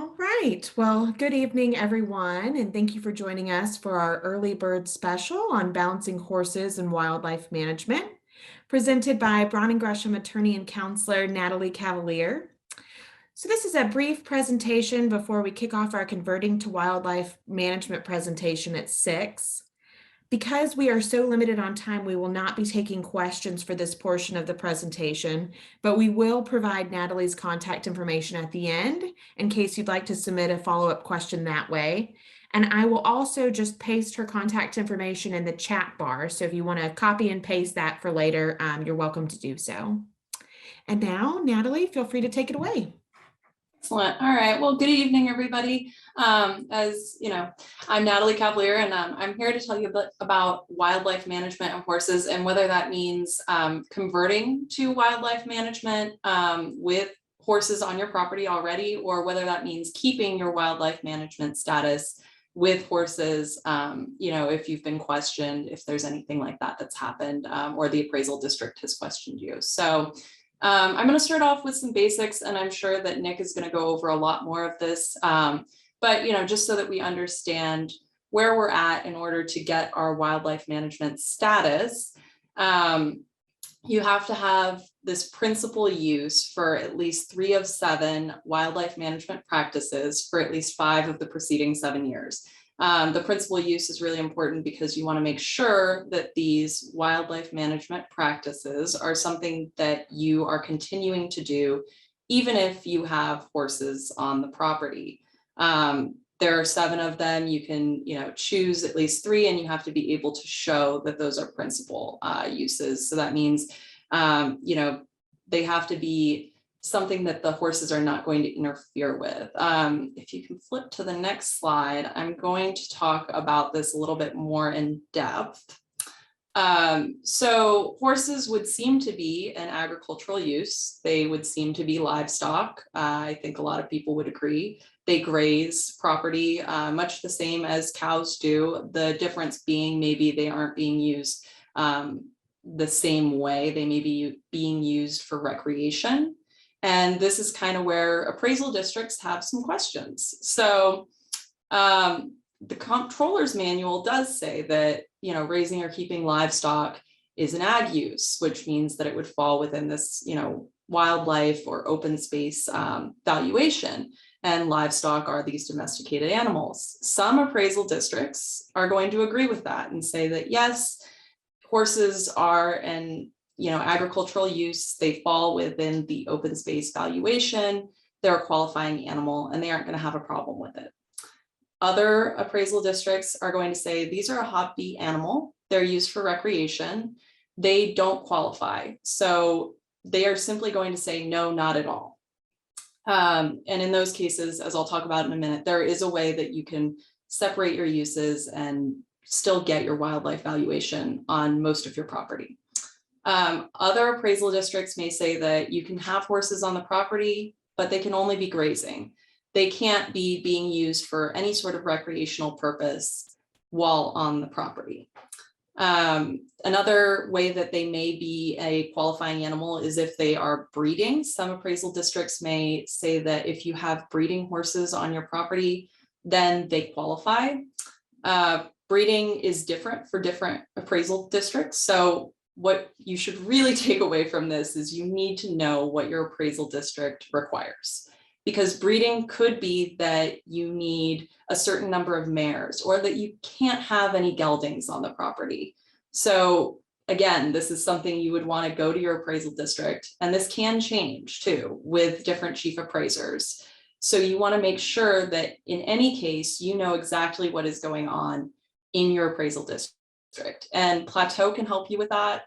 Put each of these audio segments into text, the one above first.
All right. Well, good evening, everyone, and thank you for joining us for our early bird special on balancing horses and wildlife management, presented by Braun Gresham Attorney and Counselor Natalie Cavellier. So this is a brief presentation before we kick off our Converting to Wildlife Management presentation at 6. Because we are so limited on time, we will not be taking questions for this portion of the presentation, but we will provide Natalie's contact information at the end in case you'd like to submit a follow-up question that way. And I will also just paste her contact information in the chat bar. So if you want to copy and paste that for later, you're welcome to do so. And now, Natalie, feel free to take it away. Excellent. All right. Well, good evening, everybody. As you know, I'm Natalie Cavellier, and I'm here to tell you a bit about wildlife management of horses and whether that means converting to wildlife management with horses on your property already, or whether that means keeping your wildlife management status with horses, if you've been questioned, if there's anything like that that's happened, or the appraisal district has questioned you. So I'm going to start off with some basics, and I'm sure that Nick is going to go over a lot more of this. But, just so that we understand where we're at in order to get our wildlife management status, you have to have this principal use for at least 3 of 7 wildlife management practices for at least 5 of the preceding 7 years. The principal use is really important because you want to make sure that these wildlife management practices are something that you are continuing to do, even if you have horses on the property. There are 7 of them. You can, choose at least 3, and you have to be able to show that those are principal uses. So that means, they have to be something that the horses are not going to interfere with. If you can flip to the next slide, I'm going to talk about this a little bit more in depth. So horses would seem to be an agricultural use. They would seem to be livestock. I think a lot of people would agree. They graze property much the same as cows do. The difference being maybe they aren't being used the same way. They may be being used for recreation. And this is kind of where appraisal districts have some questions. So the comptroller's manual does say that, raising or keeping livestock is an ag use, which means that it would fall within this, wildlife or open space valuation. And livestock are these domesticated animals. Some appraisal districts are going to agree with that and say that, yes, horses are an agricultural use. They fall within the open space valuation. They're a qualifying animal, and they aren't going to have a problem with it. Other appraisal districts are going to say these are a hobby animal. They're used for recreation. They don't qualify. So they are simply going to say no, not at all. And in those cases, as I'll talk about in a minute, there is a way that you can separate your uses and still get your wildlife valuation on most of your property. Other appraisal districts may say that you can have horses on the property, but they can only be grazing. They can't be being used for any sort of recreational purpose while on the property. Another way that they may be a qualifying animal is if they are breeding. Some appraisal districts may say that if you have breeding horses on your property, then they qualify. Breeding is different for different appraisal districts. So what you should really take away from this is you need to know what your appraisal district requires, because breeding could be that you need a certain number of mares or that you can't have any geldings on the property. So again, this is something you would want to go to your appraisal district, and this can change too with different chief appraisers. So you want to make sure that in any case, you know exactly what is going on in your appraisal district. And Plateau can help you with that,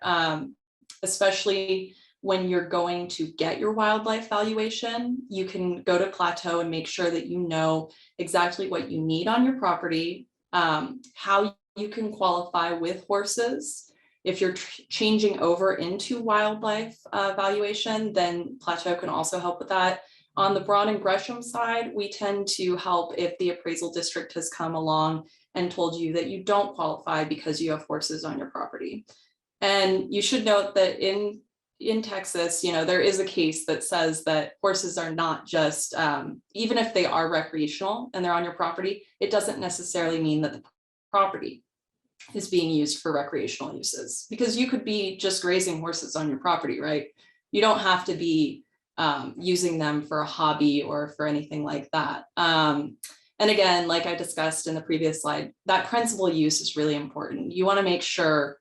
especially when you're going to get your wildlife valuation. You can go to Plateau and make sure that you know exactly what you need on your property, how you can qualify with horses. If you're changing over into wildlife valuation, then Plateau can also help with that. On the Braun and Gresham side, we tend to help if the appraisal district has come along and told you that you don't qualify because you have horses on your property. And you should note that in in Texas, there is a case that says that horses are not just, even if they are recreational and they're on your property, it doesn't necessarily mean that the property is being used for recreational uses, because you could be just grazing horses on your property, right? You don't have to be using them for a hobby or for anything like that. And again, like I discussed in the previous slide, that principal use is really important. You want to make sure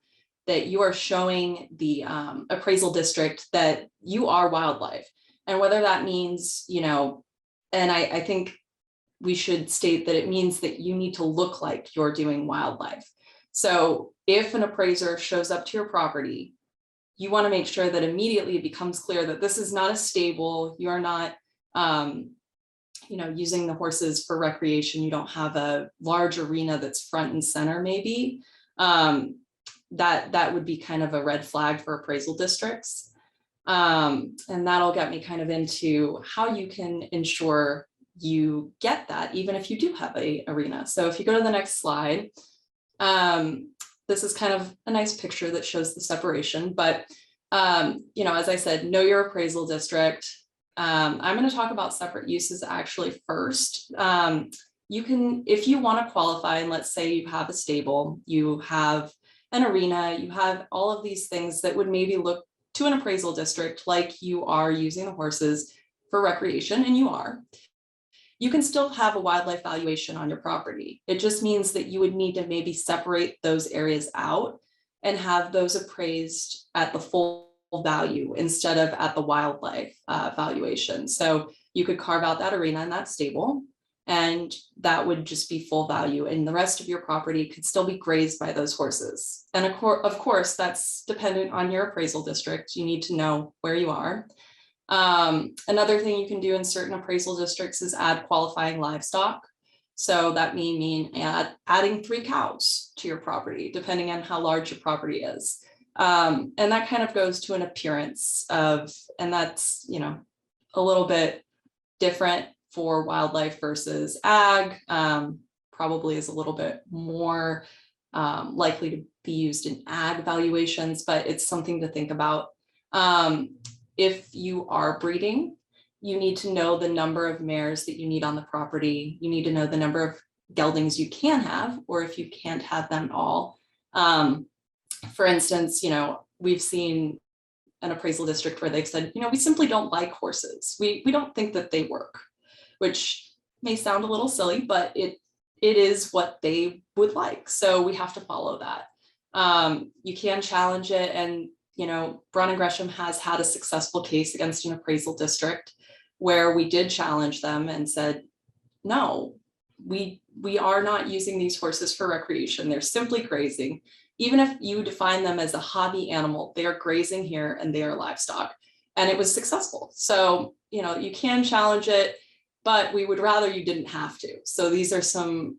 that you are showing the appraisal district that you are wildlife. And whether that means, and I think we should state that it means that you need to look like you're doing wildlife. So if an appraiser shows up to your property, you want to make sure that immediately it becomes clear that this is not a stable. You are not, using the horses for recreation. You don't have a large arena that's front and center, maybe. That would be kind of a red flag for appraisal districts. And that'll get me kind of into how you can ensure you get that, even if you do have a arena. So if you go to the next slide, this is kind of a nice picture that shows the separation, but as I said, know your appraisal district. I'm going to talk about separate uses actually first. You can, if you want to qualify, and let's say you have a stable, you have an arena, you have all of these things that would maybe look to an appraisal district like you are using the horses for recreation, and you are. You can still have a wildlife valuation on your property. It just means that you would need to maybe separate those areas out and have those appraised at the full value instead of at the wildlife valuation. So you could carve out that arena and that stable, and that would just be full value, and the rest of your property could still be grazed by those horses. And of course, that's dependent on your appraisal district. You need to know where you are. Another thing you can do in certain appraisal districts is add qualifying livestock. So that may mean adding 3 cows to your property, depending on how large your property is. And that kind of goes to an appearance of, and that's, a little bit different for wildlife versus ag, probably is a little bit more likely to be used in ag valuations, but it's something to think about. If you are breeding, you need to know the number of mares that you need on the property. You need to know the number of geldings you can have, or if you can't have them all. For instance, we've seen an appraisal district where they've said, we simply don't like horses. We don't think that they work, which may sound a little silly, but it is what they would like. So we have to follow that. You can challenge it, and Braun Gresham has had a successful case against an appraisal district where we did challenge them and said, no, we are not using these horses for recreation. They're simply grazing. Even if you define them as a hobby animal, they are grazing here and they are livestock. And it was successful. So, you can challenge it, but we would rather you didn't have to. So these are some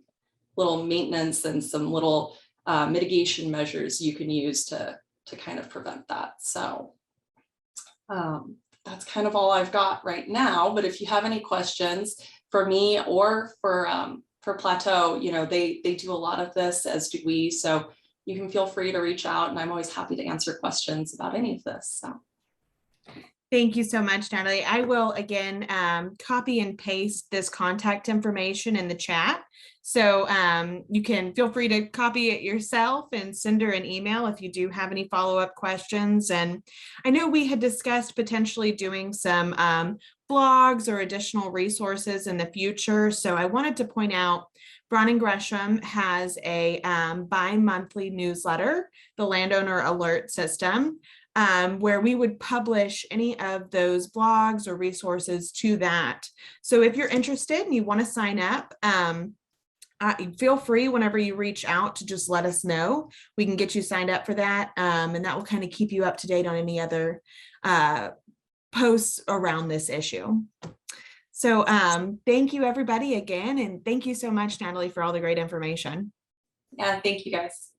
little maintenance and some little mitigation measures you can use to kind of prevent that. So that's kind of all I've got right now. But if you have any questions for me or for Plateau, they do a lot of this, as do we. So you can feel free to reach out, and I'm always happy to answer questions about any of this. So. Thank you so much, Natalie. I will again copy and paste this contact information in the chat. So you can feel free to copy it yourself and send her an email if you do have any follow-up questions. And I know we had discussed potentially doing some blogs or additional resources in the future. So I wanted to point out Braun Gresham has a bi-monthly newsletter, the Landowner Alert System, where we would publish any of those blogs or resources to that. So if you're interested and you want to sign up, feel free whenever you reach out to just let us know. We can get you signed up for that, and that will kind of keep you up to date on any other posts around this issue. So thank you everybody again, and thank you so much, Natalie, for all the great information. Yeah, thank you guys.